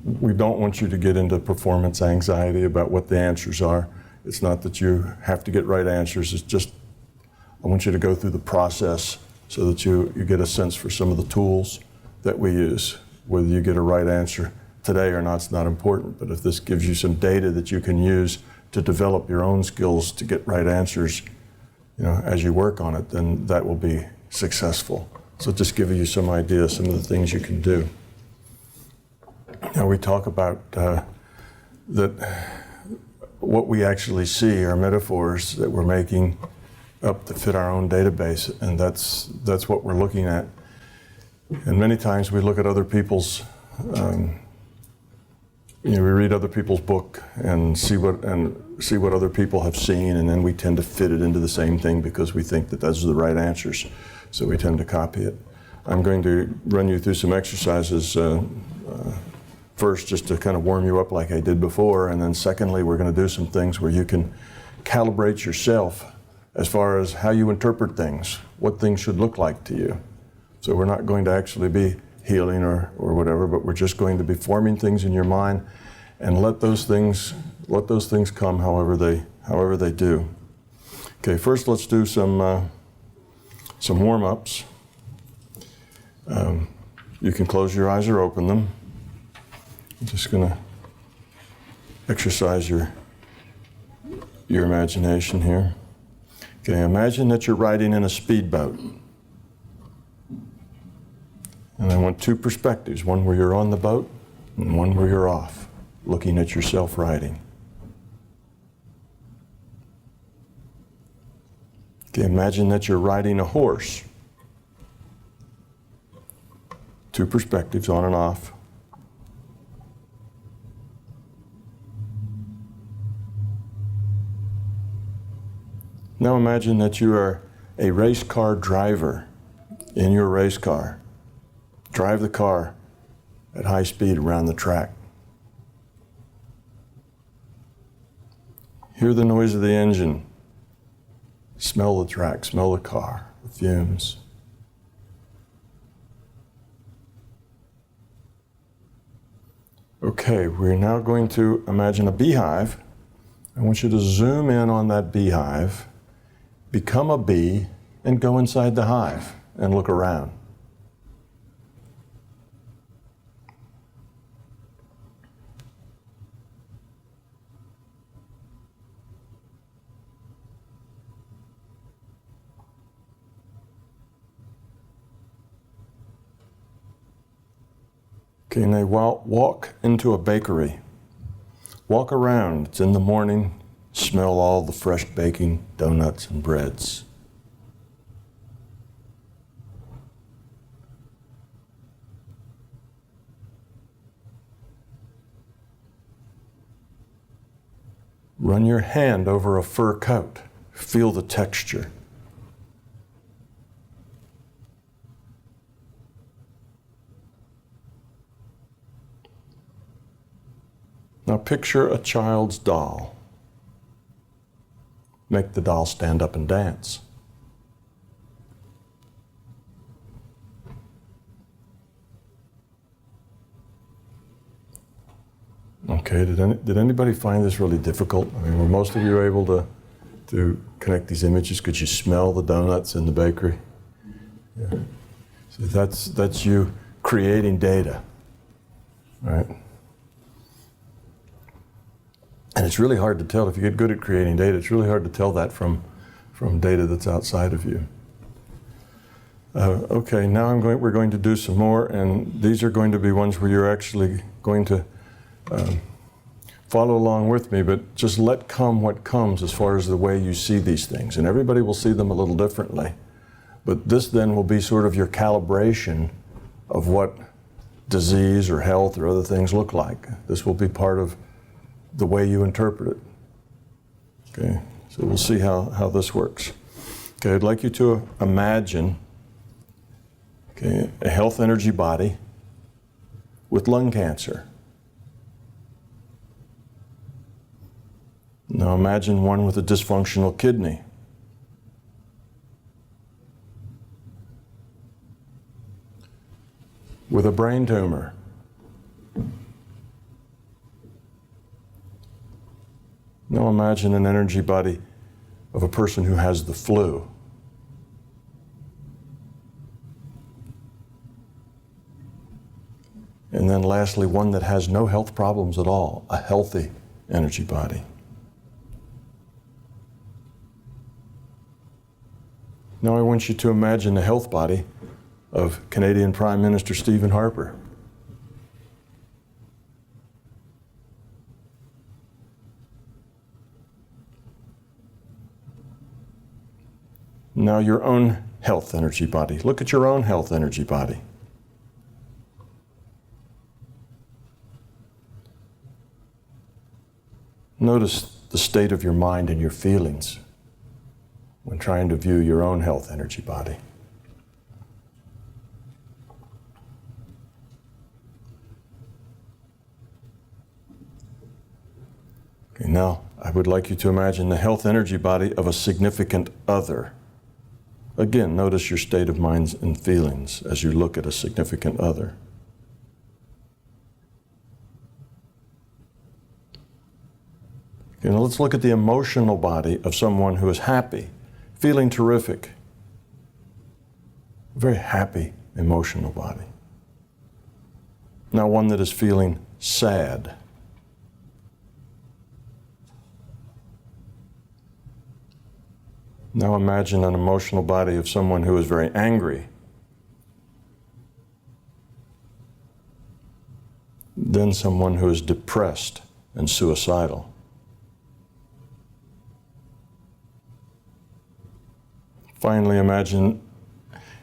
we don't want you to get into performance anxiety about what the answers are. It's not that you have to get right answers. It's just, I want you to go through the process so that you get a sense for some of the tools that we use. Whether you get a right answer today or not, it's not important. But if this gives you some data that you can use to develop your own skills to get right answers, as you work on it, then that will be successful. So just giving you some ideas, some of the things you can do. Now we talk about that what we actually see are metaphors that we're making up to fit our own database, and that's what we're looking at. And many times we look at other people's, we read other people's book and see what other people have seen, and then we tend to fit it into the same thing because we think that those are the right answers. So we tend to copy it. I'm going to run you through some exercises first, just to kind of warm you up like I did before, and then secondly, we're going to do some things where you can calibrate yourself as far as how you interpret things, what things should look like to you. So we're not going to actually be healing or whatever, but we're just going to be forming things in your mind and let those things come however they do. Okay, first let's do some warm-ups. You can close your eyes or open them. I'm just going to exercise your imagination here. Okay, imagine that you're riding in a speedboat. And I want two perspectives, one where you're on the boat and one where you're off, looking at yourself riding. Okay, imagine that you're riding a horse. Two perspectives, on and off. Now imagine that you are a race car driver in your race car. Drive the car at high speed around the track. Hear the noise of the engine. Smell the track, smell the car, the fumes. Okay, we're now going to imagine a beehive. I want you to zoom in on that beehive, become a bee, and go inside the hive and look around. Okay, now walk into a bakery. Walk around, it's in the morning, smell all the fresh baking, donuts and breads. Run your hand over a fur coat, feel the texture. Now picture a child's doll. Make the doll stand up and dance. Okay, did anybody find this really difficult? I mean, were most of you able to connect these images? Could you smell the donuts in the bakery? Yeah. So that's you creating data, right? And it's really hard to tell, if you get good at creating data, it's really hard to tell that from data that's outside of you. Okay, now we're going to do some more, and these are going to be ones where you're actually going to follow along with me, but just let come what comes as far as the way you see these things. And everybody will see them a little differently. But this then will be sort of your calibration of what disease or health or other things look like. This will be part of the way you interpret it. Okay, so we'll see how this works. Okay, I'd like you to imagine, okay, a health energy body with lung cancer. Now imagine one with a dysfunctional kidney. With a brain tumor. Now imagine an energy body of a person who has the flu. And then lastly, one that has no health problems at all, a healthy energy body. Now I want you to imagine the health body of Canadian Prime Minister Stephen Harper. Now your own health energy body. Look at your own health energy body. Notice the state of your mind and your feelings when trying to view your own health energy body. Okay, now I would like you to imagine the health energy body of a significant other. Again, notice your state of mind and feelings as you look at a significant other. Okay, now let's look at the emotional body of someone who is happy, feeling terrific. A very happy emotional body. Now one that is feeling sad. Now imagine an emotional body of someone who is very angry. Then someone who is depressed and suicidal. Finally, imagine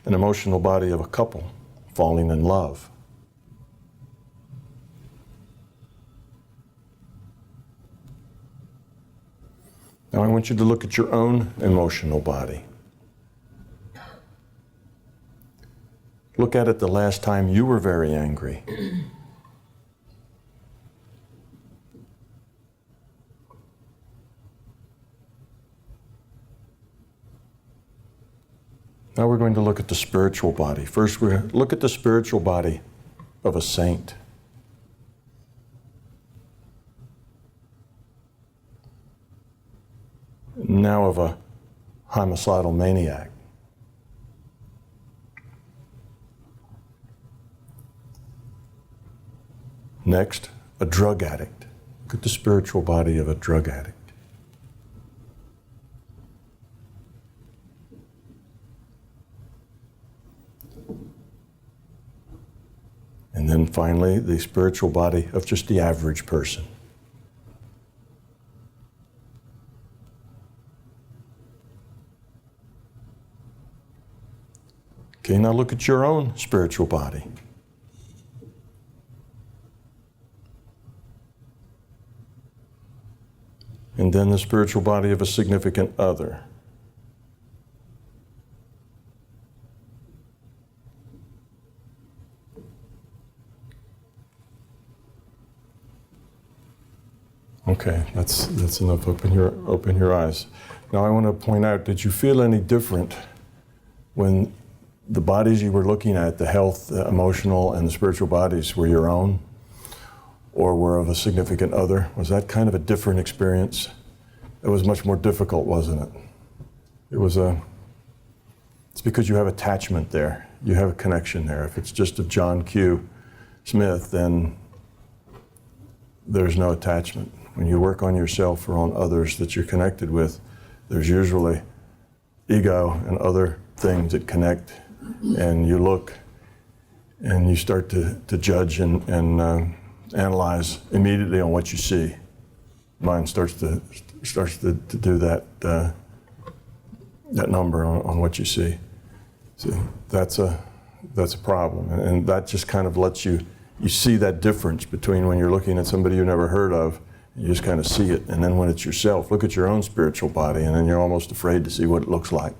an emotional body of a couple falling in love. Now I want you to look at your own emotional body. Look at it the last time you were very angry. Now we're going to look at the spiritual body. First, we're going to look at the spiritual body of a saint. Now of a homicidal maniac. Next, a drug addict. Look at the spiritual body of a drug addict. And then finally, the spiritual body of just the average person. Okay, now look at your own spiritual body. And then the spiritual body of a significant other. Okay, that's enough. Open your eyes. Now I want to point out, did you feel any different when the bodies you were looking at, the health, the emotional, and the spiritual bodies were your own or were of a significant other? Was that kind of a different experience? It was much more difficult, wasn't it? It's because you have attachment there. You have a connection there. If it's just of John Q. Smith, then there's no attachment. When you work on yourself or on others that you're connected with, there's usually ego and other things that connect, and you look and you start to judge and analyze immediately on what you see. Mind starts to do that number on what you see. So that's a problem, and that just kind of lets you see that difference between when you're looking at somebody you never heard of. You just kind of see it, and then when it's yourself, look at your own spiritual body, and then you're almost afraid to see what it looks like.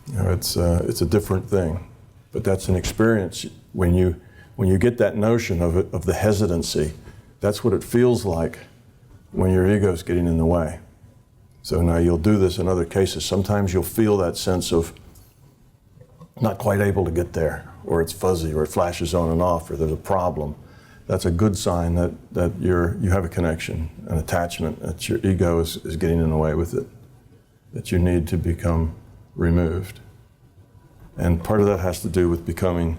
You know, it's a different thing, but that's an experience. When you get that notion of the hesitancy, that's what it feels like when your ego's getting in the way. So now you'll do this in other cases. Sometimes you'll feel that sense of not quite able to get there, or it's fuzzy, or it flashes on and off, or there's a problem. that's a good sign that you have a connection, an attachment, that your ego is getting in the way with it, that you need to become removed. And part of that has to do with becoming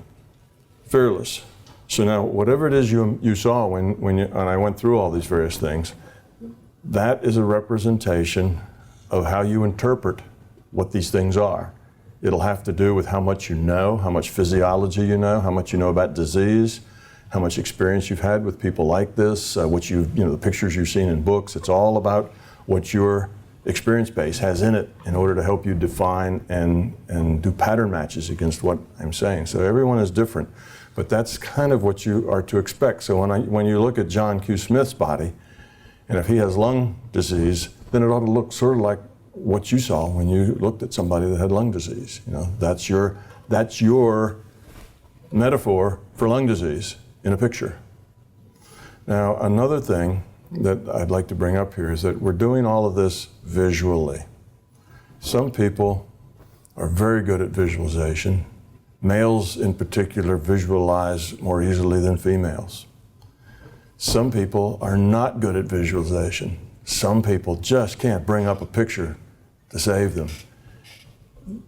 fearless. So now, whatever it is you saw when I went through all these various things, that is a representation of how you interpret what these things are. It'll have to do with how much you know, how much physiology you know, how much you know about disease, how much experience you've had with people like this, the pictures you've seen in books. It's all about what your experience base has in it in order to help you define and do pattern matches against what I'm saying. So everyone is different, but that's kind of what you are to expect. So when you look at John Q. Smith's body, and if he has lung disease, then it ought to look sort of like what you saw when you looked at somebody that had lung disease. That's your metaphor for lung disease in a picture. Now, another thing that I'd like to bring up here is that we're doing all of this visually. Some people are very good at visualization. Males in particular visualize more easily than females. Some people are not good at visualization. Some people just can't bring up a picture to save them.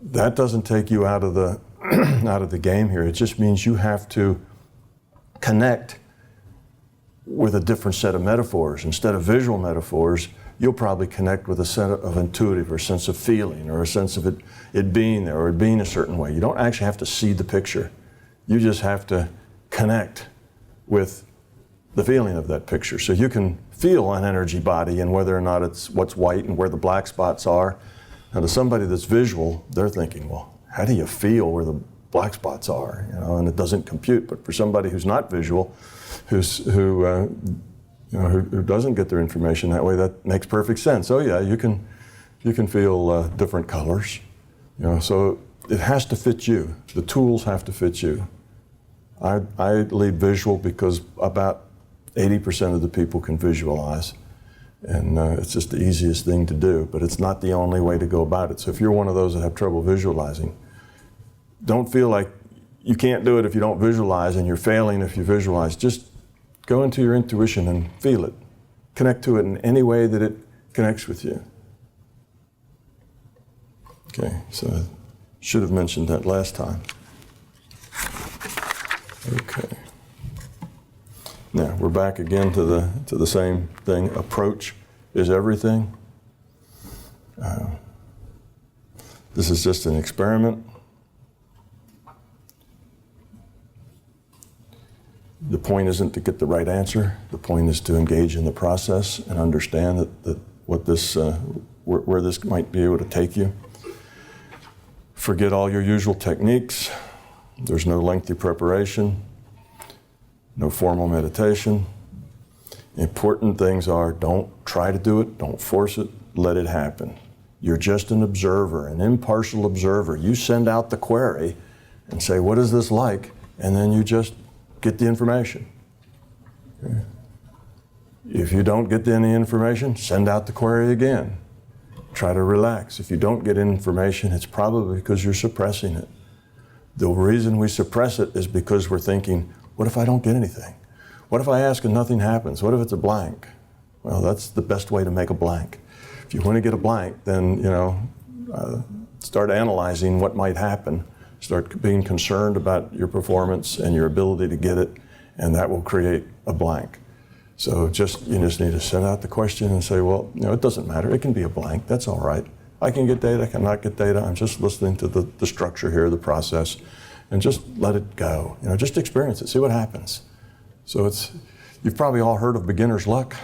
That doesn't take you out of the game here. It just means you have to connect with a different set of metaphors. Instead of visual metaphors, you'll probably connect with a set of intuitive or sense of feeling or a sense of it being there or it being a certain way. You don't actually have to see the picture. You just have to connect with the feeling of that picture. So you can feel an energy body and whether or not it's what's white and where the black spots are. Now to somebody that's visual, they're thinking, well, how do you feel where the black spots are? And it doesn't compute. But for somebody who's not visual, who doesn't get their information that way, that makes perfect sense. Oh yeah, you can feel different colors. So it has to fit you. The tools have to fit you. I lead visual because about 80% of the people can visualize. And it's just the easiest thing to do, but it's not the only way to go about it. So if you're one of those that have trouble visualizing, don't feel like you can't do it if you don't visualize and you're failing if you visualize. Just go into your intuition and feel it. Connect to it in any way that it connects with you. Okay, so I should have mentioned that last time. Okay. Now, we're back again to the same thing. Approach is everything. This is just an experiment. The point isn't to get the right answer. The point is to engage in the process and understand that what this, where this might be able to take you. Forget all your usual techniques. There's no lengthy preparation. No formal meditation. Important things are don't try to do it, don't force it, let it happen. You're just an observer, an impartial observer. You send out the query and say, what is this like? And then you just get the information. Okay. If you don't get any information, send out the query again. Try to relax. If you don't get information, it's probably because you're suppressing it. The reason we suppress it is because we're thinking, what if I don't get anything? What if I ask and nothing happens? What if it's a blank? Well, that's the best way to make a blank. If you want to get a blank, then start analyzing what might happen. Start being concerned about your performance and your ability to get it, and that will create a blank. So you just need to send out the question and say, well, it doesn't matter. It can be a blank. That's all right. I can get data. I cannot get data. I'm just listening to the structure here, the process. And just let it go. Just experience it, see what happens. So you've probably all heard of beginner's luck.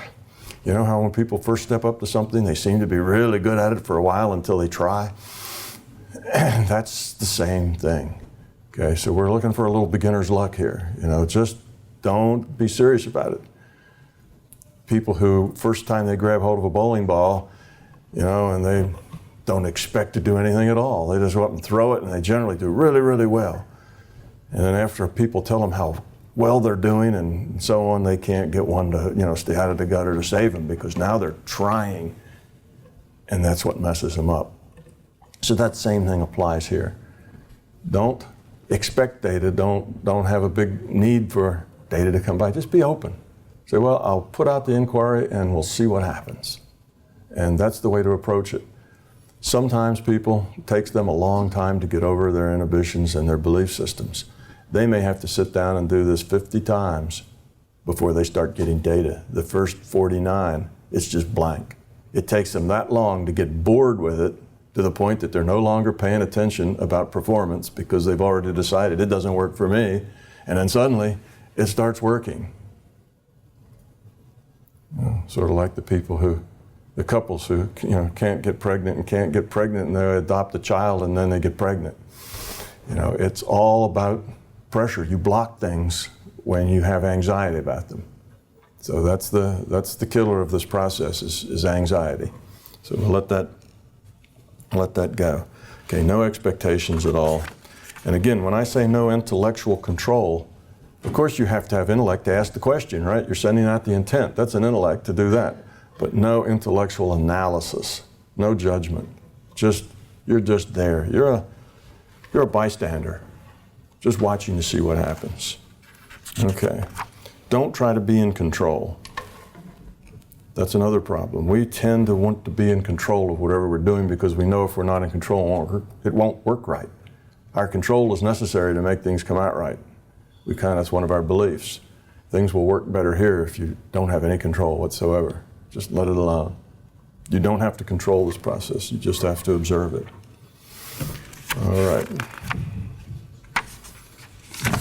How when people first step up to something, they seem to be really good at it for a while until they try. And that's the same thing. Okay, so we're looking for a little beginner's luck here. Just don't be serious about it. People who, first time they grab hold of a bowling ball, and they don't expect to do anything at all. They just go up and throw it, and they generally do really, really well. And then after people tell them how well they're doing and so on, they can't get one to, stay out of the gutter to save them because now they're trying, and that's what messes them up. So that same thing applies here. Don't expect data. Don't have a big need for data to come by. Just be open. Say, well, I'll put out the inquiry and we'll see what happens. And that's the way to approach it. Sometimes people, it takes them a long time to get over their inhibitions and their belief systems. They may have to sit down and do this 50 times before they start getting data. The first 49, it's just blank. It takes them that long to get bored with it to the point that they're no longer paying attention about performance because they've already decided it doesn't work for me. And then suddenly it starts working. Sort of like the couples who can't get pregnant and they adopt a child and then they get pregnant. It's all about pressure. You block things when you have anxiety about them. So that's the killer of this process is anxiety. So we'll let that go. Okay, no expectations at all. And again, when I say no intellectual control, of course you have to have intellect to ask the question, right? You're sending out the intent. That's an intellect to do that. But no intellectual analysis, no judgment. You're just there. You're a bystander, just watching to see what happens. Okay. Don't try to be in control. That's another problem. We tend to want to be in control of whatever we're doing because we know if we're not in control, it won't work right. Our control is necessary to make things come out right. That's one of our beliefs. Things will work better here if you don't have any control whatsoever. Just let it alone. You don't have to control this process. You just have to observe it. All right.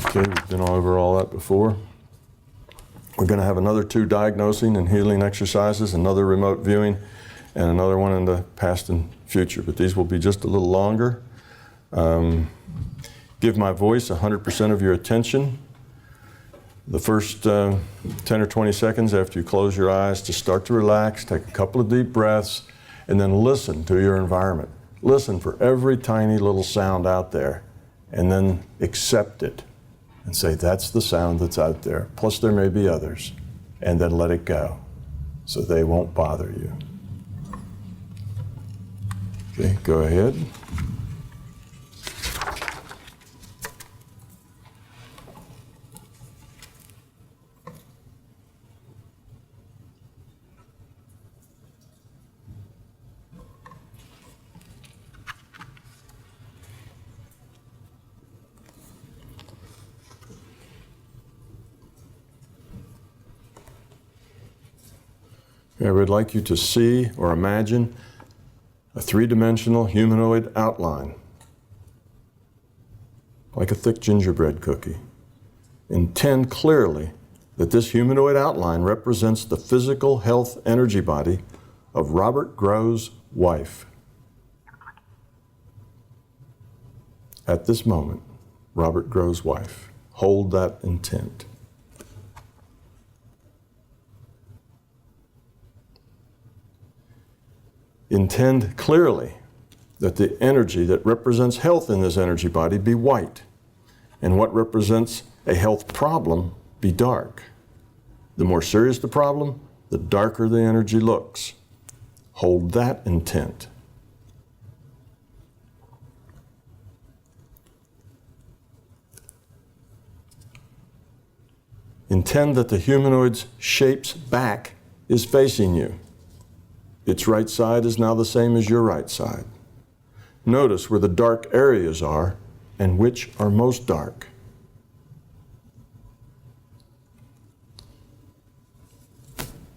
Okay, we've been over all that before. We're going to have another 2 diagnosing and healing exercises, another remote viewing, and another one in the past and future. But these will be just a little longer. Give my voice 100% of your attention. The first 10 or 20 seconds after you close your eyes, just start to relax, take a couple of deep breaths, and then listen to your environment. Listen for every tiny little sound out there, and then accept it and say, that's the sound that's out there. Plus there may be others, and then let it go so they won't bother you. Okay, go ahead. I would like you to see or imagine a 3-dimensional humanoid outline, like a thick gingerbread cookie. Intend clearly that this humanoid outline represents the physical health energy body of Robert Grove's wife. At this moment, Robert Grove's wife. Hold that intent. Intend clearly that the energy that represents health in this energy body be white, and what represents a health problem be dark. The more serious the problem, the darker the energy looks. Hold that intent. Intend that the humanoid's shape's back is facing you. Its right side is now the same as your right side. Notice where the dark areas are and which are most dark.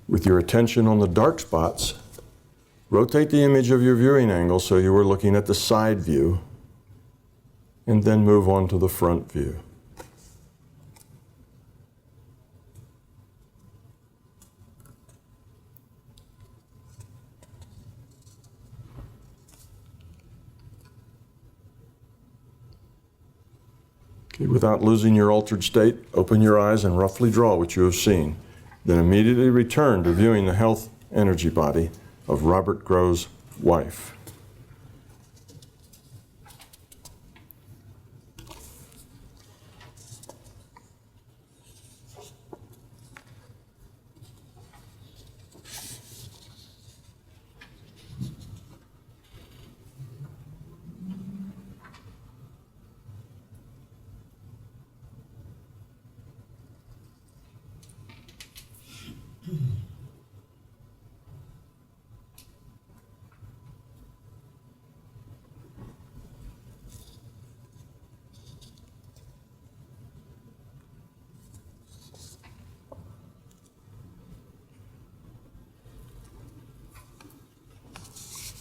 With your attention on the dark spots, rotate the image of your viewing angle so you are looking at the side view, and then move on to the front view. Without losing your altered state, open your eyes and roughly draw what you have seen. Then immediately return to viewing the health energy body of Robert Grove's wife.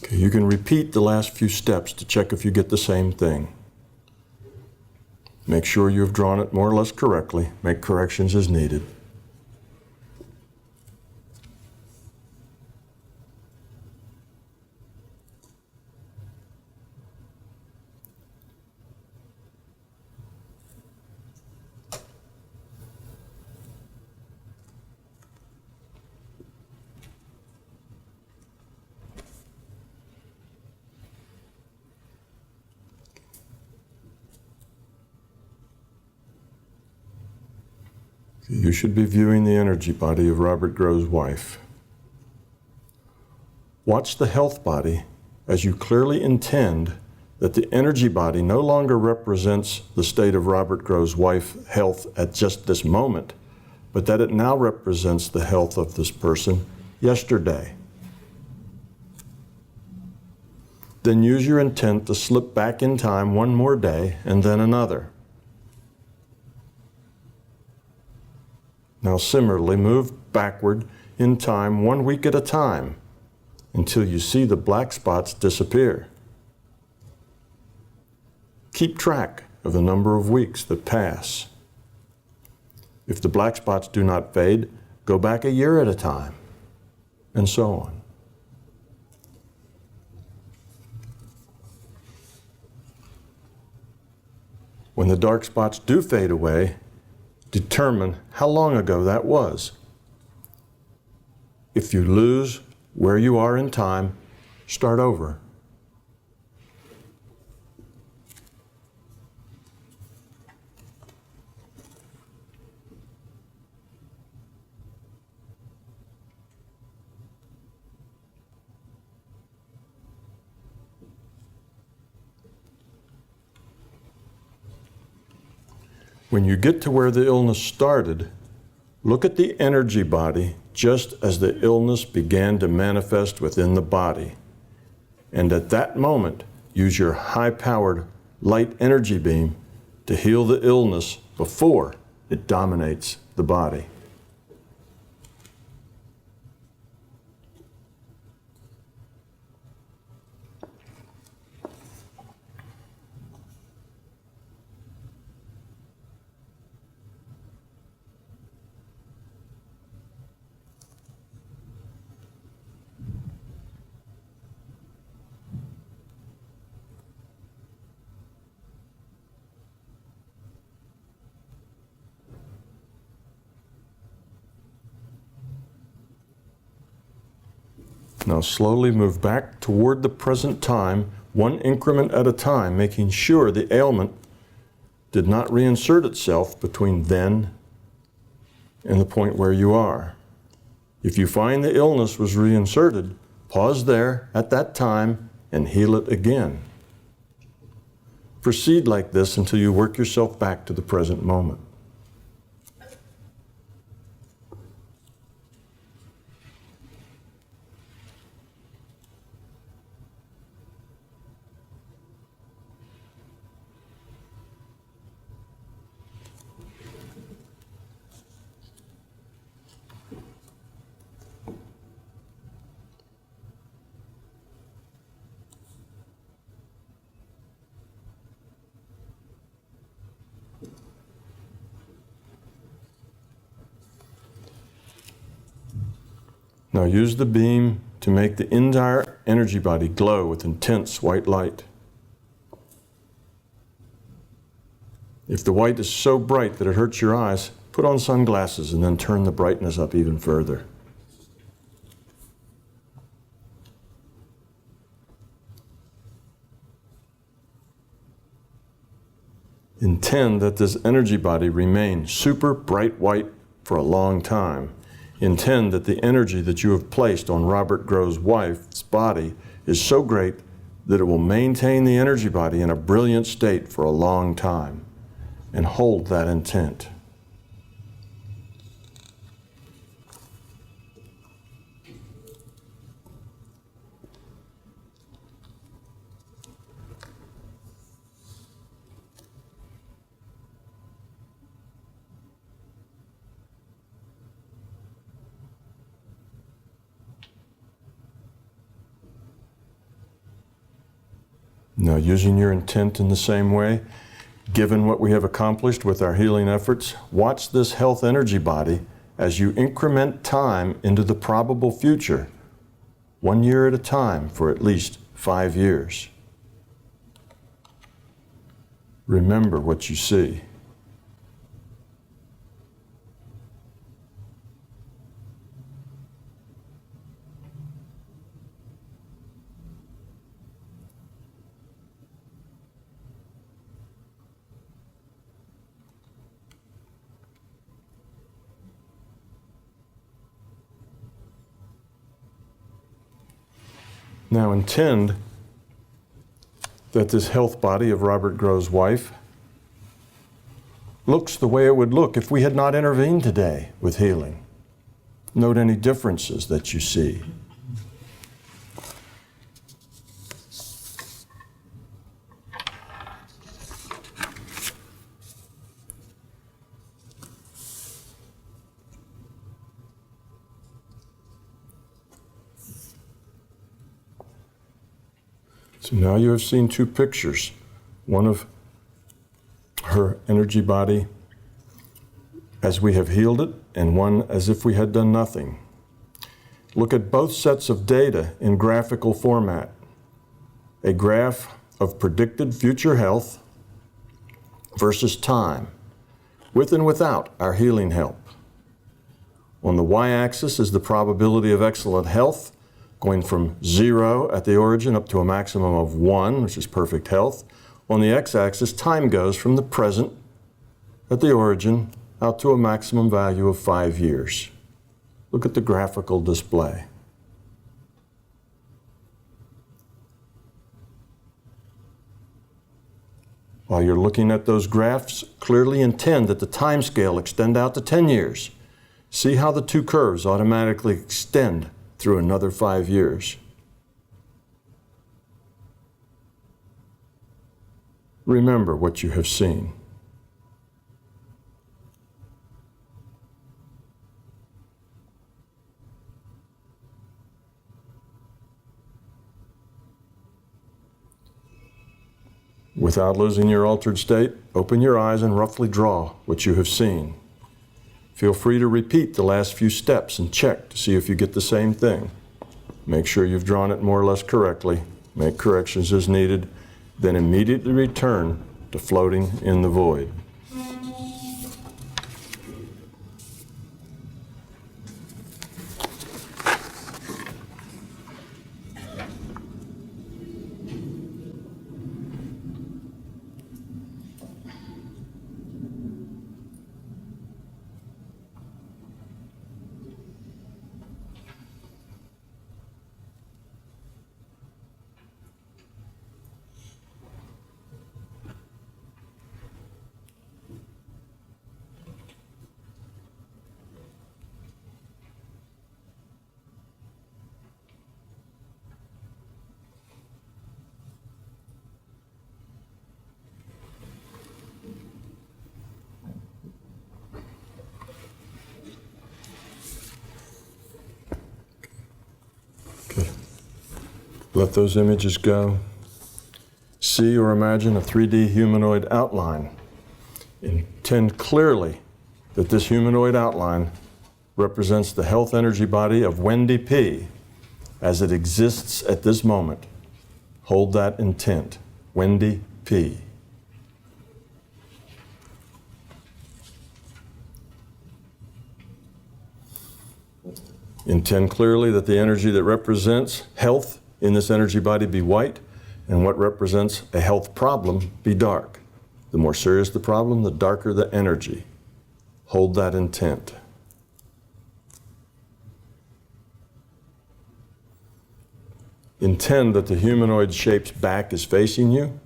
Okay, you can repeat the last few steps to check if you get the same thing. Make sure you've drawn it more or less correctly. Make corrections as needed. You should be viewing the energy body of Robert Grove's wife. Watch the health body as you clearly intend that the energy body no longer represents the state of Robert Grove's wife's health at just this moment, but that it now represents the health of this person yesterday. Then use your intent to slip back in time one more day and then another. Now similarly, move backward in time 1 week at a time until you see the black spots disappear. Keep track of the number of weeks that pass. If the black spots do not fade, go back a year at a time, and so on. When the dark spots do fade away, determine how long ago that was. If you lose where you are in time, start over. When you get to where the illness started, look at the energy body just as the illness began to manifest within the body. And at that moment, use your high-powered light energy beam to heal the illness before it dominates the body. Now slowly move back toward the present time, one increment at a time, making sure the ailment did not reinsert itself between then and the point where you are. If you find the illness was reinserted, pause there at that time and heal it again. Proceed like this until you work yourself back to the present moment. Now use the beam to make the entire energy body glow with intense white light. If the white is so bright that it hurts your eyes, put on sunglasses and then turn the brightness up even further. Intend that this energy body remain super bright white for a long time. Intend that the energy that you have placed on Robert Grove's wife's body is so great that it will maintain the energy body in a brilliant state for a long time. And hold that intent. Now, using your intent in the same way, given what we have accomplished with our healing efforts, watch this health energy body as you increment time into the probable future, 1 year at a time for at least 5 years. Remember what you see. Now intend that this health body of Robert Grove's wife looks the way it would look if we had not intervened today with healing. Note any differences that you see. So now you have seen two pictures, one of her energy body as we have healed it, and one as if we had done nothing. Look at both sets of data in graphical format. A graph of predicted future health versus time, with and without our healing help. On the y-axis is the probability of excellent health, going from 0 at the origin up to a maximum of 1, which is perfect health. On the x-axis, time goes from the present at the origin out to a maximum value of 5 years. Look at the graphical display. While you're looking at those graphs, clearly intend that the time scale extend out to 10 years. See how the two curves automatically extend through another 5 years. Remember what you have seen. Without losing your altered state, open your eyes and roughly draw what you have seen. Feel free to repeat the last few steps and check to see if you get the same thing. Make sure you've drawn it more or less correctly, make corrections as needed, then immediately return to floating in the void. Let those images go. See or imagine a 3D humanoid outline. Intend clearly that this humanoid outline represents the health energy body of Wendy P. as it exists at this moment. Hold that intent. Wendy P. Intend clearly that the energy that represents health in this energy body be white, and what represents a health problem be dark. The more serious the problem, the darker the energy. Hold that intent. Intend that the humanoid shape's back is facing you.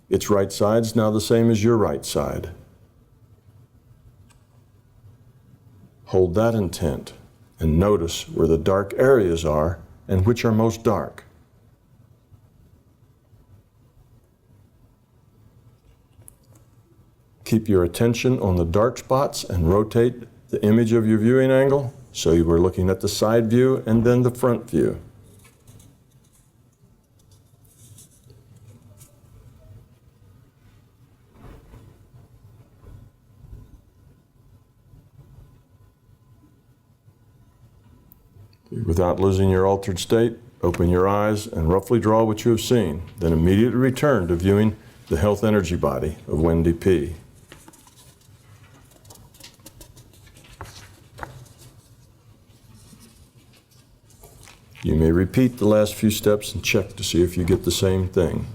Its right side's now the same as your right side. Hold that intent and notice where the dark areas are and which are most dark. Keep your attention on the dark spots and rotate the image of your viewing angle so you were looking at the side view and then the front view. Without losing your altered state, open your eyes and roughly draw what you have seen. Then immediately return to viewing the health energy body of Wendy P. You may repeat the last few steps and check to see if you get the same thing.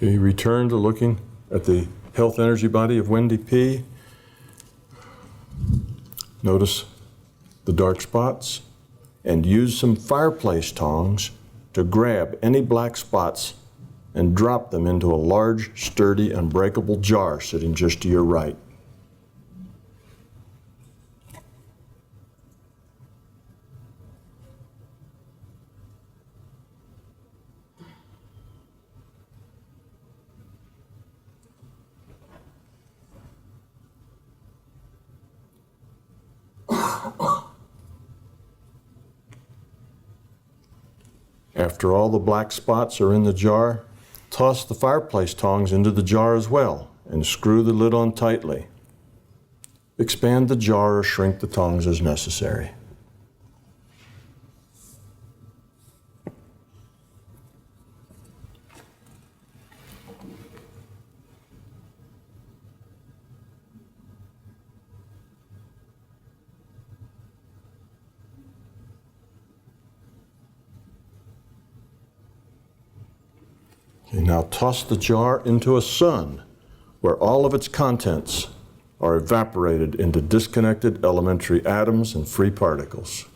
Okay, return to looking at the health energy body of Wendy P. Notice the dark spots and use some fireplace tongs to grab any black spots and drop them into a large, sturdy, unbreakable jar sitting just to your right. After all the black spots are in the jar, toss the fireplace tongs into the jar as well and screw the lid on tightly. Expand the jar or shrink the tongs as necessary. Okay, now toss the jar into a sun where all of its contents are evaporated into disconnected elementary atoms and free particles.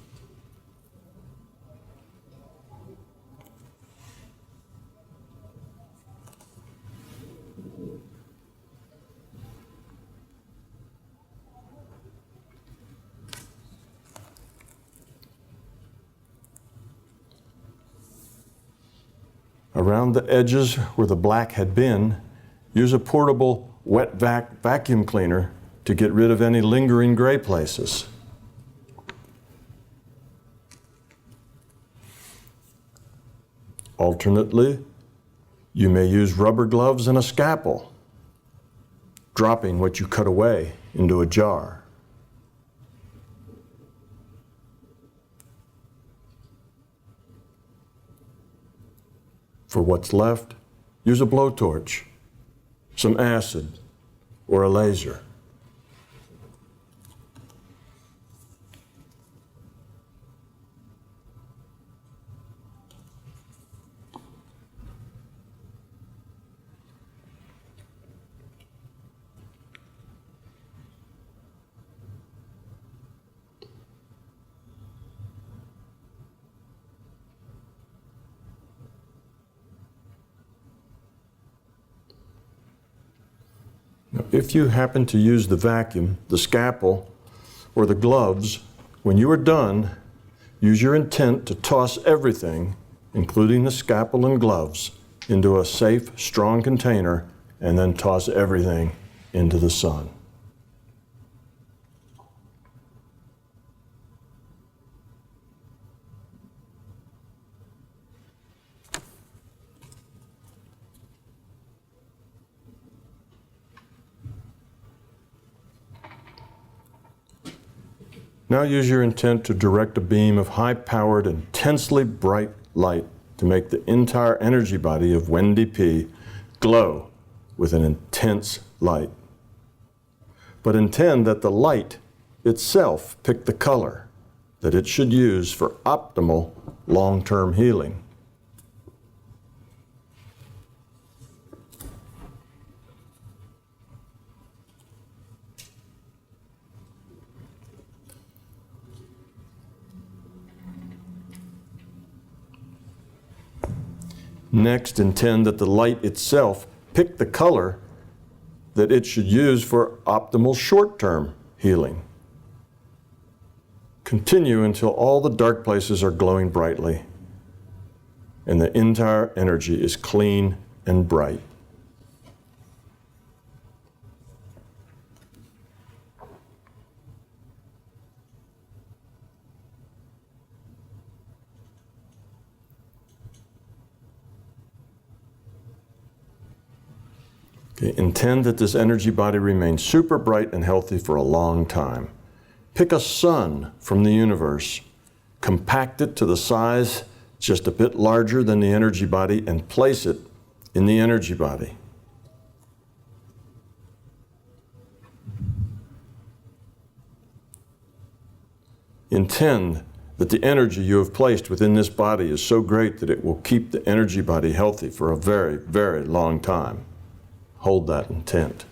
Around the edges where the black had been, use a portable wet vacuum cleaner to get rid of any lingering gray places. Alternately, you may use rubber gloves and a scalpel, dropping what you cut away into a jar. For what's left, use a blowtorch, some acid, or a laser. Now, if you happen to use the vacuum, the scalpel, or the gloves, when you are done, use your intent to toss everything, including the scalpel and gloves, into a safe, strong container, and then toss everything into the sun. Now use your intent to direct a beam of high-powered, intensely bright light to make the entire energy body of Wendy P glow with an intense light. But intend that the light itself pick the color that it should use for optimal long-term healing. Next, intend that the light itself pick the color that it should use for optimal short-term healing. Continue until all the dark places are glowing brightly and the entire energy is clean and bright. Okay, intend that this energy body remains super bright and healthy for a long time. Pick a sun from the universe, compact it to the size just a bit larger than the energy body, and place it in the energy body. Intend that the energy you have placed within this body is so great that it will keep the energy body healthy for a very, very long time. Hold that intent.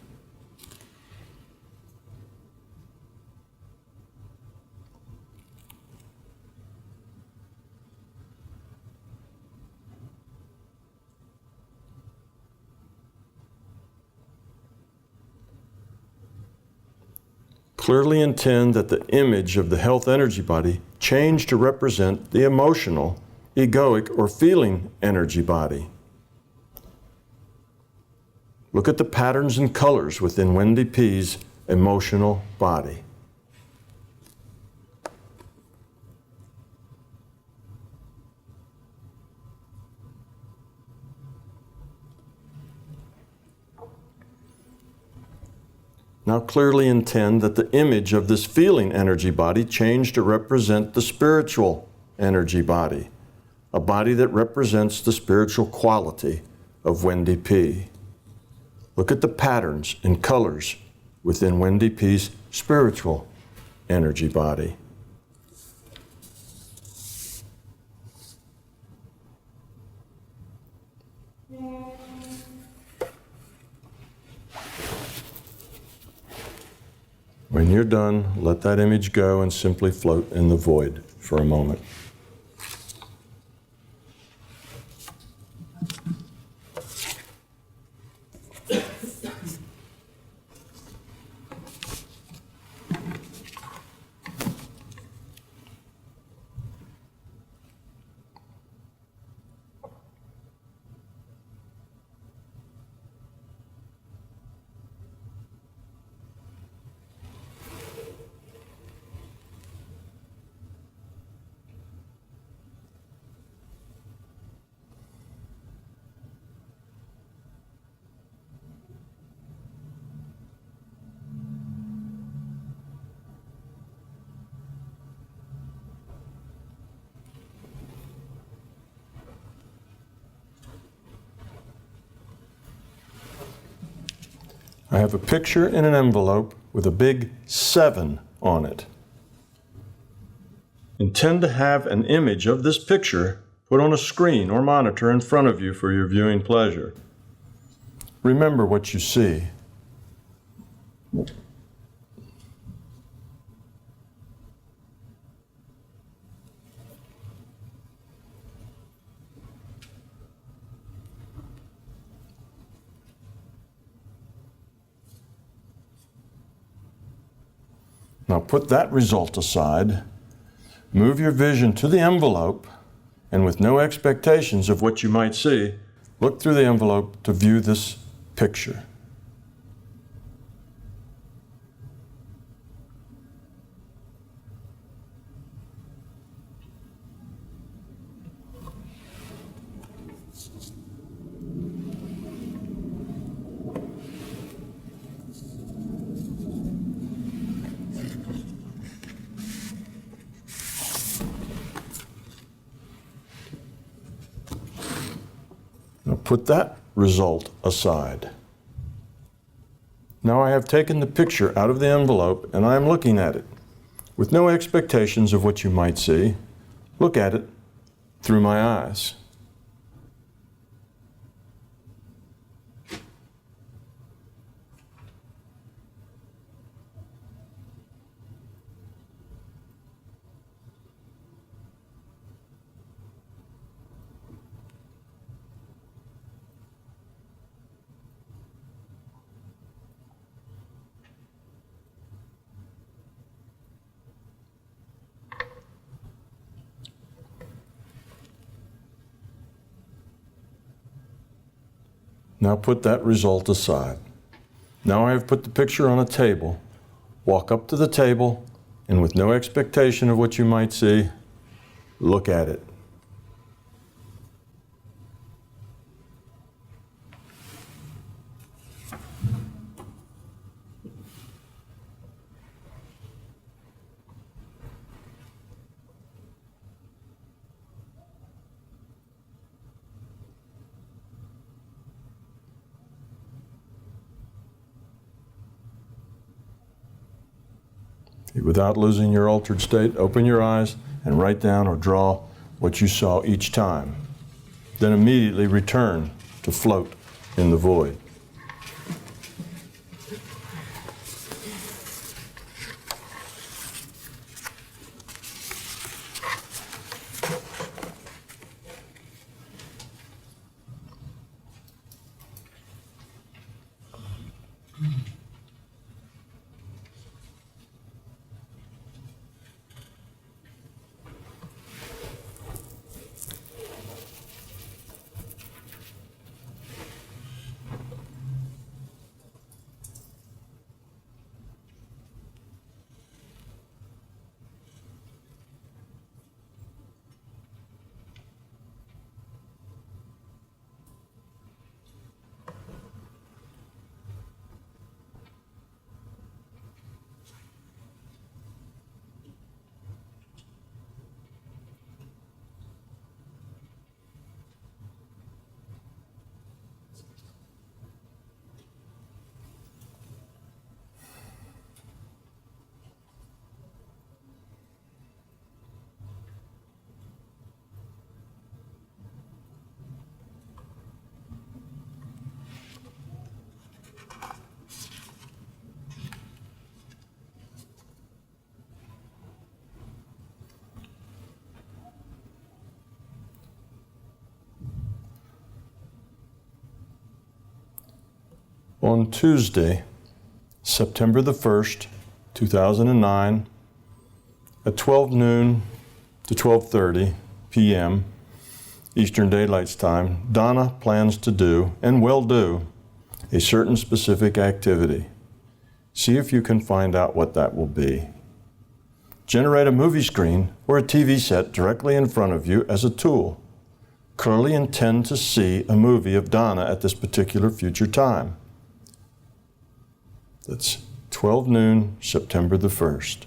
Clearly intend that the image of the health energy body change to represent the emotional, egoic, or feeling energy body. Look at the patterns and colors within Wendy P's emotional body. Now clearly intend that the image of this feeling energy body change to represent the spiritual energy body, a body that represents the spiritual quality of Wendy P. Look at the patterns and colors within Wendy P's spiritual energy body. When you're done, let that image go and simply float in the void for a moment. I have a picture in an envelope with a big 7 on it. Intend to have an image of this picture put on a screen or monitor in front of you for your viewing pleasure. Remember what you see. Now put that result aside, move your vision to the envelope, and with no expectations of what you might see, look through the envelope to view this picture. Now put that result aside. Now I have taken the picture out of the envelope and I am looking at it. With no expectations of what you might see, look at it through my eyes. Now put that result aside. Now I have put the picture on a table. Walk up to the table, and with no expectation of what you might see, look at it. Without losing your altered state, open your eyes and write down or draw what you saw each time. Then immediately return to float in the void. On Tuesday, September the 1st, 2009, at 12 noon to 12:30 p.m. Eastern Daylight Time, Donna plans to do, and will do, a certain specific activity. See if you can find out what that will be. Generate a movie screen or a TV set directly in front of you as a tool. Clearly intend to see a movie of Donna at this particular future time. That's 12 noon, September the 1st.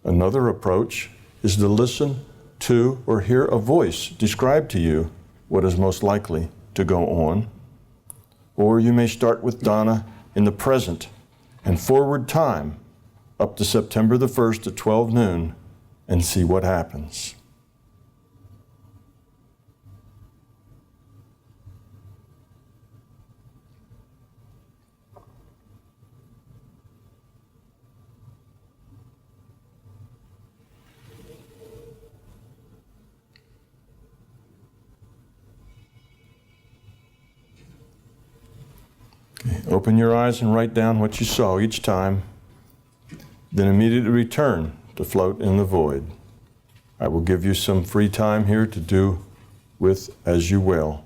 Another approach is to listen to or hear a voice describe to you what is most likely to go on. Or you may start with Donna in the present and forward time up to September the 1st at 12 noon and see what happens. Open your eyes and write down what you saw each time, then immediately return to float in the void. I will give you some free time here to do with as you will.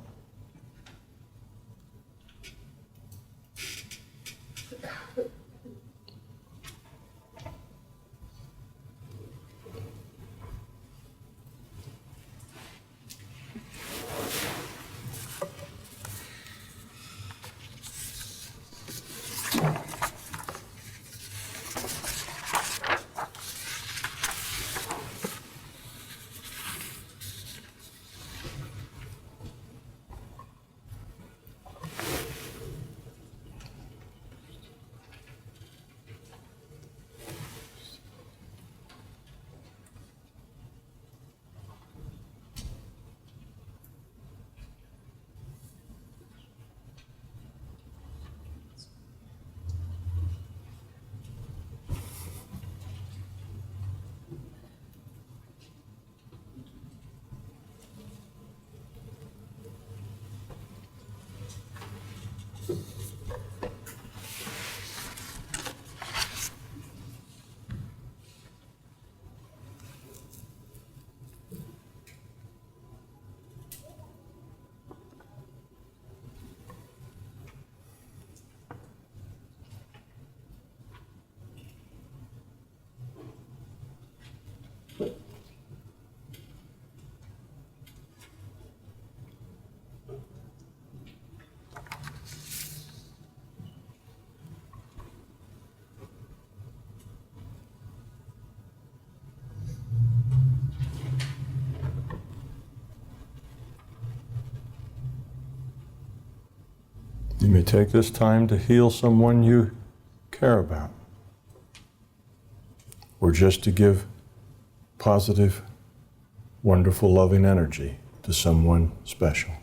You may take this time to heal someone you care about, or just to give positive, wonderful, loving energy to someone special.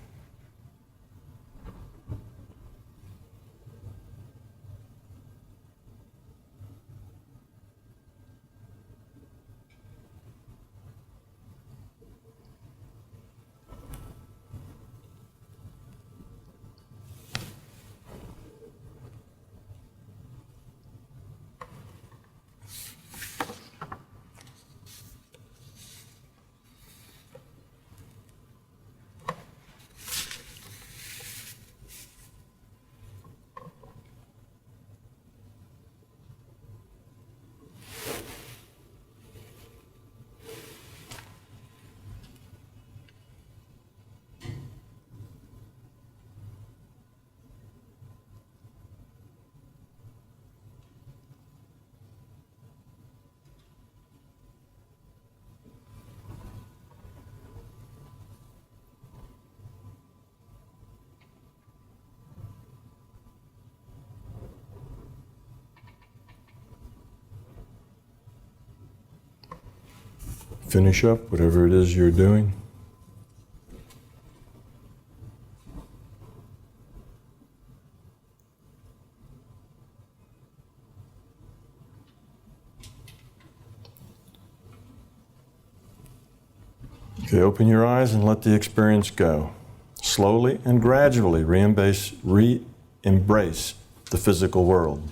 Finish up whatever it is you're doing. Okay, open your eyes and let the experience go. Slowly and gradually re-embrace the physical world.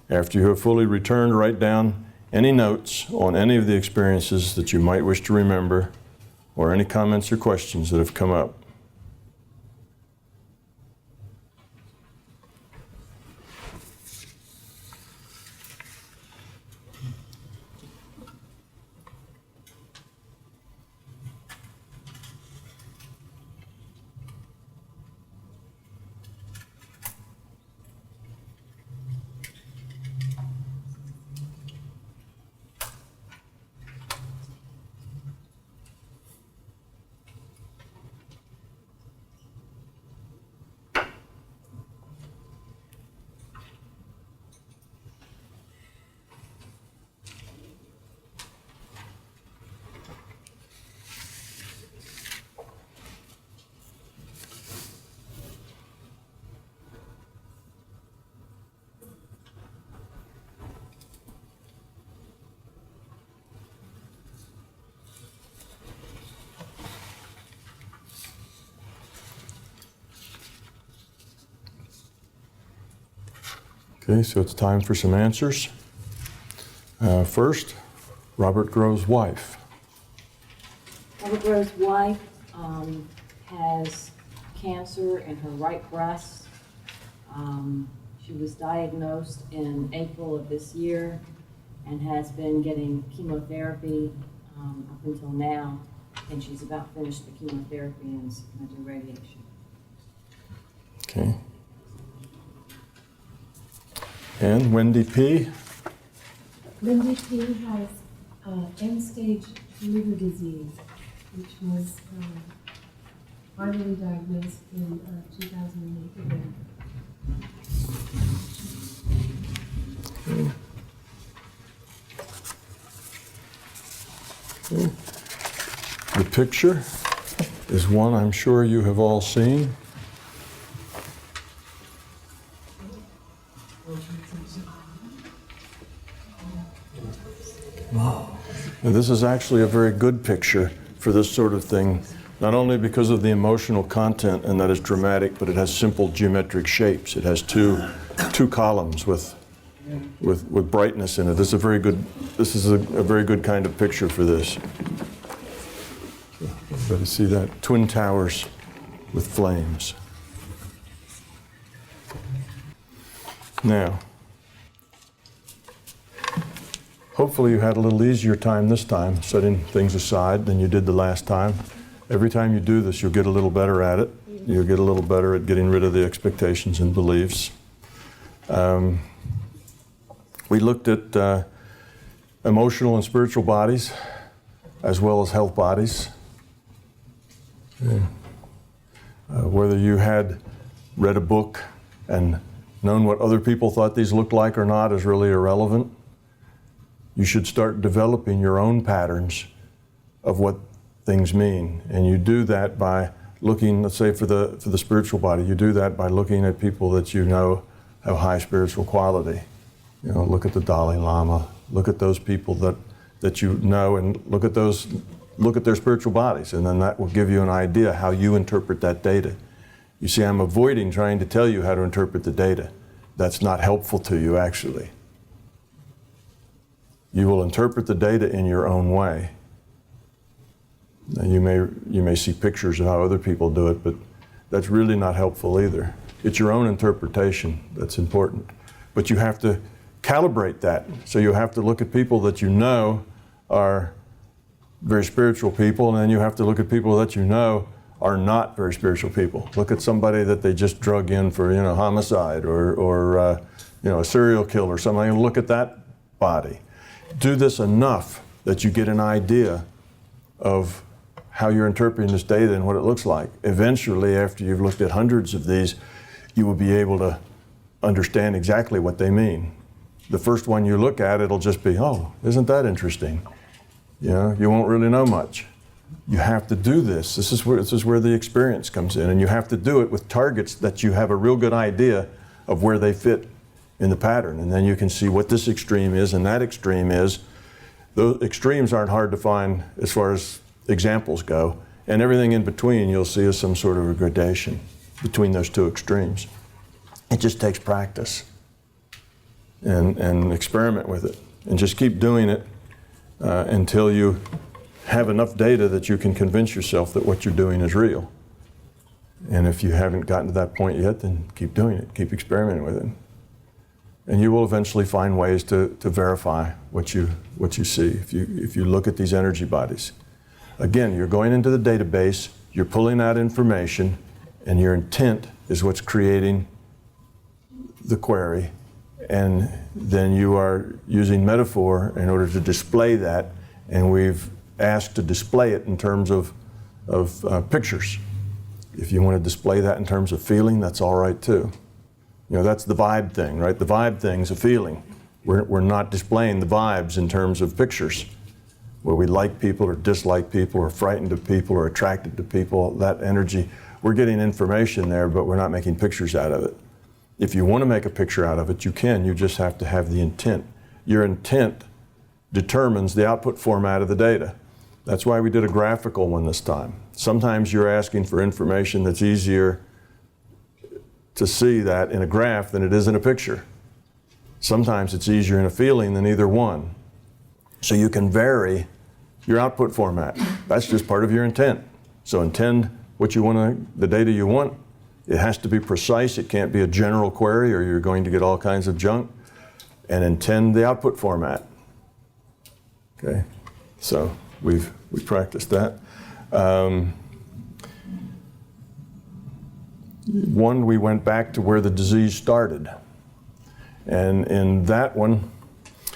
After you have fully returned, write down any notes on any of the experiences that you might wish to remember, or any comments or questions that have come up. Okay, so it's time for some answers. First, Robert Grove's wife. Robert Grove's wife has cancer in her right breast. She was diagnosed in April of this year and has been getting chemotherapy up until now, and she's about finished the chemotherapy and is going to do radiation. Okay. And Wendy P. Wendy P. has end-stage liver disease, which was finally diagnosed in 2008 again. Okay. The picture is one I'm sure you have all seen. Now, this is actually a very good picture for this sort of thing, not only because of the emotional content and that it's dramatic, but it has simple geometric shapes. It has two columns with brightness in it. This is a very good kind of picture for this. Everybody see that? Twin towers with flames. Now, hopefully you had a little easier time this time, setting things aside than you did the last time. Every time you do this, you'll get a little better at it. You'll get a little better at getting rid of the expectations and beliefs. We looked at emotional and spiritual bodies, as well as health bodies. Yeah. Whether you had read a book and known what other people thought these looked like or not is really irrelevant. You should start developing your own patterns of what things mean. And you do that by looking, let's say for the spiritual body, you do that by looking at people that you know have high spiritual quality. You know, look at the Dalai Lama, look at those people that you know, and look at their spiritual bodies, and then that will give you an idea how you interpret that data. You see, I'm avoiding trying to tell you how to interpret the data. That's not helpful to you, actually. You will interpret the data in your own way. Now, you may see pictures of how other people do it, but that's really not helpful either. It's your own interpretation that's important. But you have to calibrate that. So you have to look at people that you know are very spiritual people, and then you have to look at people that you know are not very spiritual people. Look at somebody that they just drug in for, homicide or a serial killer or something, and look at that body. Do this enough that you get an idea of how you're interpreting this data and what it looks like. Eventually, after you've looked at hundreds of these, you will be able to understand exactly what they mean. The first one you look at, it'll just be, oh, isn't that interesting? You won't really know much. You have to do this. This is where the experience comes in, and you have to do it with targets that you have a real good idea of where they fit in the pattern, and then you can see what this extreme is and that extreme is. Those extremes aren't hard to find as far as examples go, and everything in between you'll see is some sort of a gradation between those two extremes. It just takes practice and experiment with it, and just keep doing it until you have enough data that you can convince yourself that what you're doing is real. And if you haven't gotten to that point yet, then keep doing it, keep experimenting with it. And you will eventually find ways to verify what you see if you look at these energy bodies. Again, you're going into the database, you're pulling out information, and your intent is what's creating the query, and then you are using metaphor in order to display that, and we've asked to display it in terms of pictures. If you want to display that in terms of feeling, that's all right too. That's the vibe thing, right? The vibe thing's a feeling. We're not displaying the vibes in terms of pictures, where we like people or dislike people or frightened of people or attracted to people. That energy, we're getting information there, but we're not making pictures out of it. If you want to make a picture out of it, you can. You just have to have the intent. Your intent determines the output format of the data. That's why we did a graphical one this time. Sometimes you're asking for information that's easier to see that in a graph than it is in a picture. Sometimes it's easier in a feeling than either one. So you can vary your output format. That's just part of your intent. So intend what you want, the data you want. It has to be precise. It can't be a general query or you're going to get all kinds of junk. And intend the output format. Okay, so we practiced that. One, we went back to where the disease started. And in that one,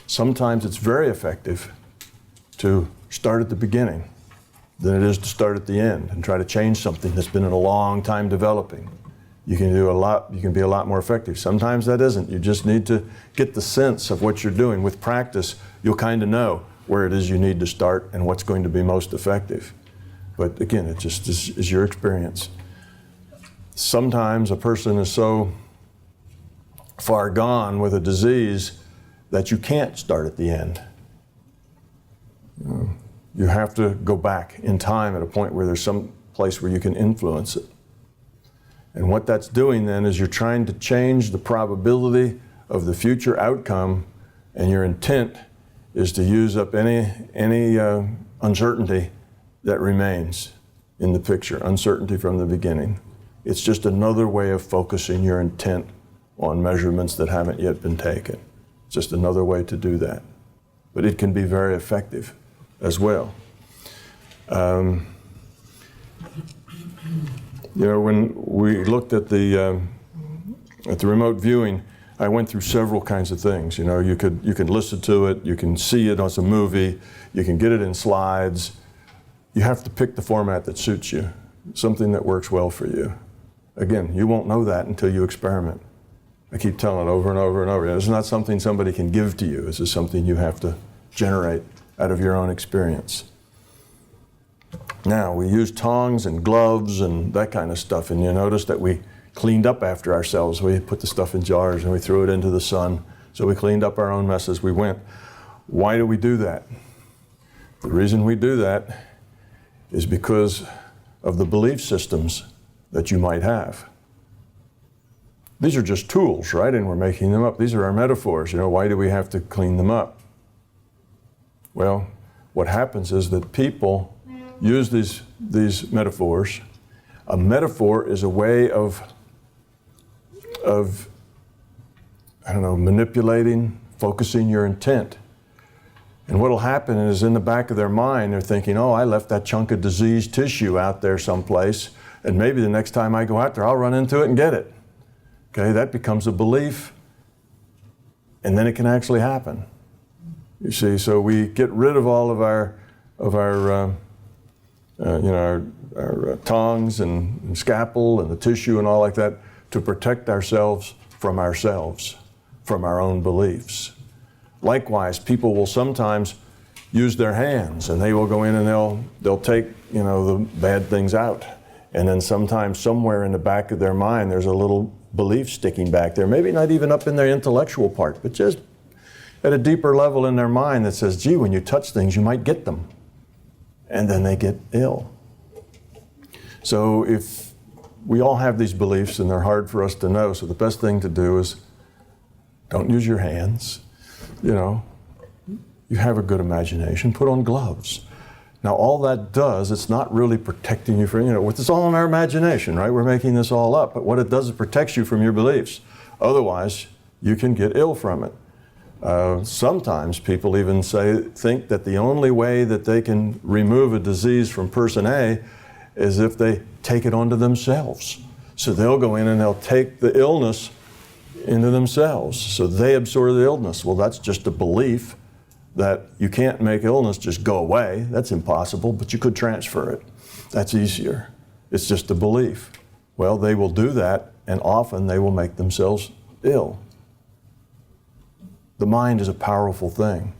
sometimes it's very effective to start at the beginning than it is to start at the end and try to change something that's been in a long time developing. You can be a lot more effective. Sometimes that isn't. You just need to get the sense of what you're doing. With practice, you'll kind of know where it is you need to start and what's going to be most effective. But again, it just is your experience. Sometimes a person is so far gone with a disease that you can't start at the end. You have to go back in time at a point where there's some place where you can influence it. And what that's doing then is you're trying to change the probability of the future outcome, and your intent is to use up any uncertainty that remains in the picture, uncertainty from the beginning. It's just another way of focusing your intent on measurements that haven't yet been taken. It's just another way to do that. But it can be very effective as well. When we looked at the remote viewing, I went through several kinds of things. You can listen to it, you can see it as a movie, you can get it in slides. You have to pick the format that suits you, something that works well for you. Again, you won't know that until you experiment. I keep telling it over and over and over. It's not something somebody can give to you. This is something you have to generate out of your own experience. Now, we use tongs and gloves and that kind of stuff, and you notice that we cleaned up after ourselves. We put the stuff in jars and we threw it into the sun. So we cleaned up our own mess as we went. Why do we do that? The reason we do that is because of the belief systems that you might have. These are just tools, right? And we're making them up. These are our metaphors. You know, why do we have to clean them up? Well, what happens is that people use these metaphors. A metaphor is a way of manipulating, focusing your intent. And what'll happen is in the back of their mind, they're thinking, oh, I left that chunk of diseased tissue out there someplace, and maybe the next time I go out there, I'll run into it and get it. Okay, that becomes a belief, and then it can actually happen. You see, so we get rid of all of our tongs and scalpel and the tissue and all like that to protect ourselves, from our own beliefs. Likewise, people will sometimes use their hands, and they will go in and they'll take, the bad things out. And then sometimes somewhere in the back of their mind, there's a little belief sticking back there, maybe not even up in their intellectual part, but just at a deeper level in their mind that says, gee, when you touch things, you might get them. And then they get ill. So if we all have these beliefs and they're hard for us to know, so the best thing to do is don't use your hands. You have a good imagination, put on gloves. Now all that does, it's not really protecting you from, it's all in our imagination, right? We're making this all up, but what it does is protects you from your beliefs. Otherwise, you can get ill from it. Sometimes people even think that the only way that they can remove a disease from person A is if they take it onto themselves. So they'll go in and they'll take the illness into themselves. So they absorb the illness. Well, that's just a belief that you can't make illness just go away. That's impossible, but you could transfer it. That's easier. It's just a belief. Well, they will do that, and often they will make themselves ill. The mind is a powerful thing.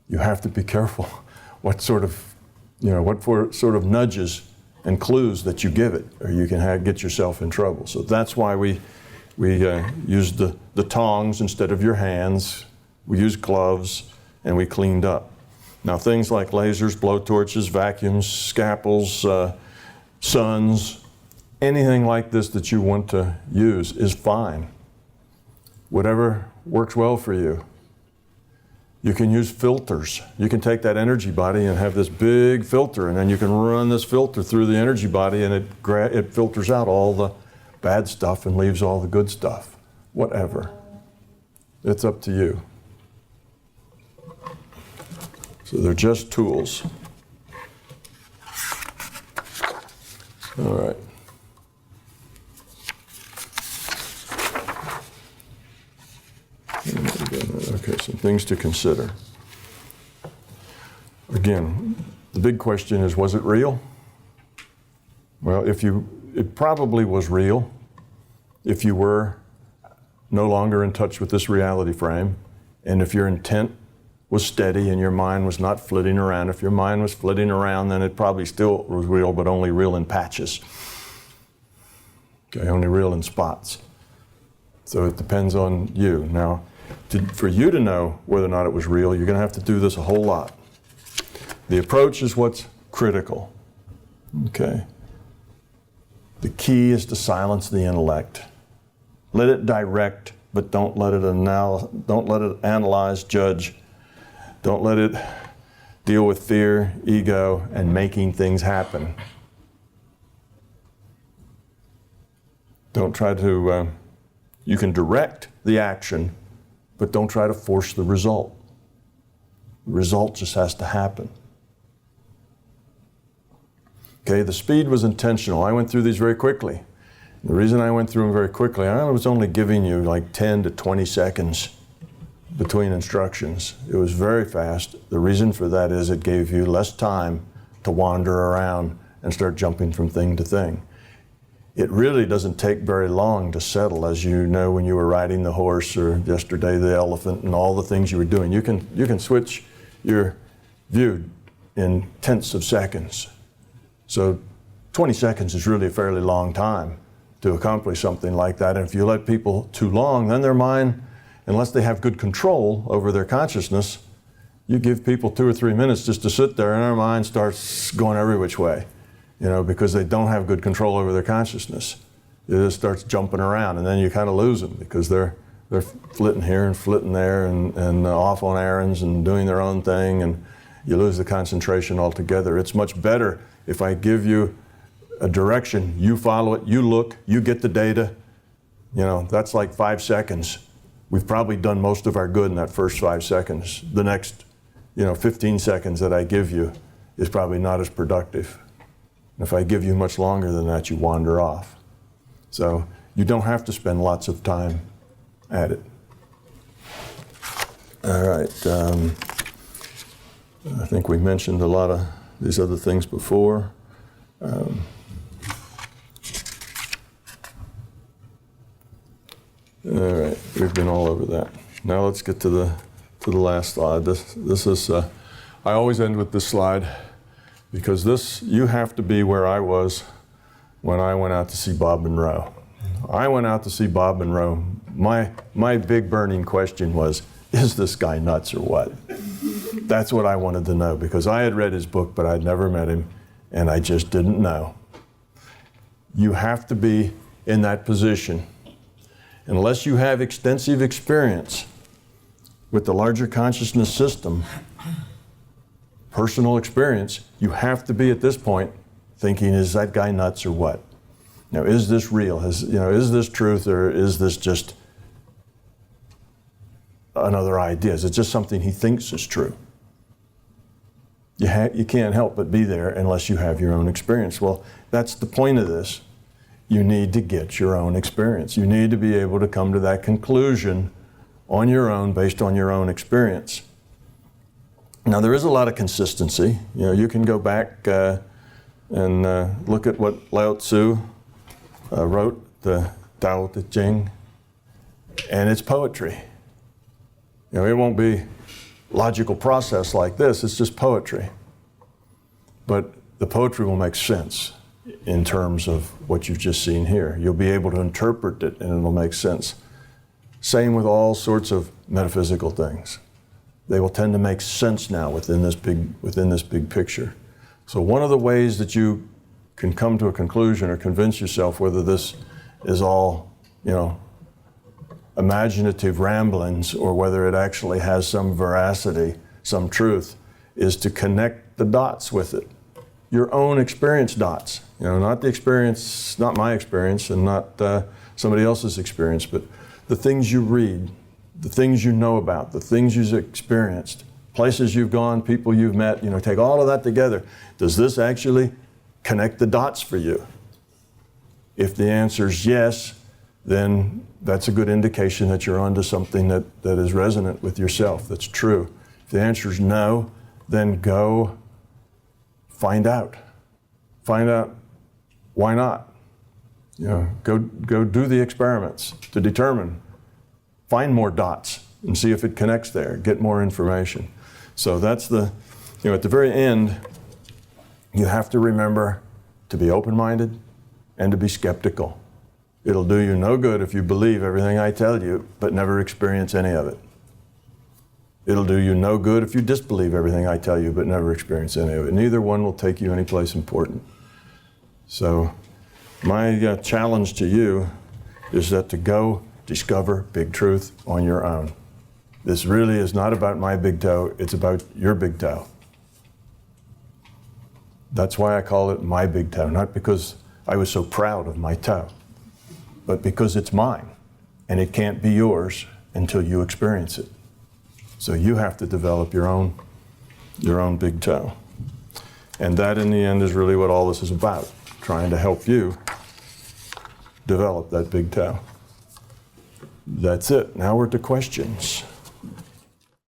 You have to be careful what sort of nudges and clues that you give it, or you can get yourself in trouble. So that's why we use the tongs instead of your hands. We use gloves, and we cleaned up. Now things like lasers, blowtorches, vacuums, scalpels, suns, anything like this that you want to use is fine. Whatever works well for you. You can use filters. You can take that energy body and have this big filter, and then you can run this filter through the energy body, and it filters out all the bad stuff and leaves all the good stuff. Whatever. It's up to you. So they're just tools. All right. Okay, some things to consider. Again, the big question is, was it real? Well, it probably was real if you were no longer in touch with this reality frame, and if your intent was steady and your mind was not flitting around. If your mind was flitting around, then it probably still was real, but only real in patches. Okay, only real in spots. So it depends on you. Now, for you to know whether or not it was real, you're going to have to do this a whole lot. The approach is what's critical. Okay. The key is to silence the intellect. Let it direct, but don't let it analyze, judge. Don't let it deal with fear, ego, and making things happen. Don't try to, you can direct the action, but don't try to force the result. The result just has to happen. Okay, the speed was intentional. I went through these very quickly. The reason I went through them very quickly, I was only giving you like 10 to 20 seconds between instructions. It was very fast. The reason for that is it gave you less time to wander around and start jumping from thing to thing. it really doesn't take very long to settle, as you know when you were riding the horse, or yesterday the elephant, and all the things you were doing. You can switch your view in tenths of seconds. So 20 seconds is really a fairly long time to accomplish something like that. And if you let people too long, then their mind, unless they have good control over their consciousness, you give people 2 or 3 minutes just to sit there and their mind starts going every which way, because they don't have good control over their consciousness. It just starts jumping around, and then you kind of lose them because they're flitting here and flitting there and off on errands and doing their own thing, and you lose the concentration altogether. It's much better if I give you a direction, you follow it, you look, you get the data. That's like 5 seconds. We've probably done most of our good in that first 5 seconds. The next, 15 seconds that I give you is probably not as productive. And if I give you much longer than that, you wander off. So you don't have to spend lots of time at it. All right. I think we mentioned a lot of these other things before. All right, we've been all over that. Now let's get to the last slide. This is I always end with this slide because you have to be where I was when I went out to see Bob Monroe. I went out to see Bob Monroe. My big burning question was, is this guy nuts or what? That's what I wanted to know, because I had read his book, but I'd never met him, and I just didn't know. You have to be in that position. Unless you have extensive experience with the larger consciousness system, personal experience, you have to be at this point thinking, is that guy nuts or what? Is this real? Is this truth, or is this just another idea? Is it just something he thinks is true? You can't help but be there unless you have your own experience. Well, that's the point of this. You need to get your own experience. You need to be able to come to that conclusion on your own, based on your own experience. Now, there is a lot of consistency. You can go back and look at what Lao Tzu wrote, the Tao Te Ching, and it's poetry. It won't be logical process like this, it's just poetry. But the poetry will make sense in terms of what you've just seen here. You'll be able to interpret it and it'll make sense. Same with all sorts of metaphysical things. They will tend to make sense now within this big picture. So one of the ways that you can come to a conclusion or convince yourself whether this is all, imaginative ramblings or whether it actually has some veracity, some truth, is to connect the dots with it. Your own experience dots. Not the experience, not my experience and not somebody else's experience, but the things you read, the things you know about, the things you've experienced, places you've gone, people you've met, take all of that together. Does this actually connect the dots for you? If the answer is yes, then that's a good indication that you're onto something that is resonant with yourself, that's true. If the answer is no, then go find out. Find out why not. Go do the experiments to determine. Find more dots and see if it connects there. Get more information. So that's at the very end, you have to remember to be open-minded and to be skeptical. It'll do you no good if you believe everything I tell you, but never experience any of it. It'll do you no good if you disbelieve everything I tell you, but never experience any of it. Neither one will take you anyplace important. So my challenge to you is that to go discover big truth on your own. This really is not about my big toe, it's about your big toe. That's why I call it my big toe, not because I was so proud of my toe, but because it's mine, and it can't be yours until you experience it. So you have to develop your own big toe. And that, in the end, is really what all this is about, trying to help you develop that big toe. That's it. Now we're to questions.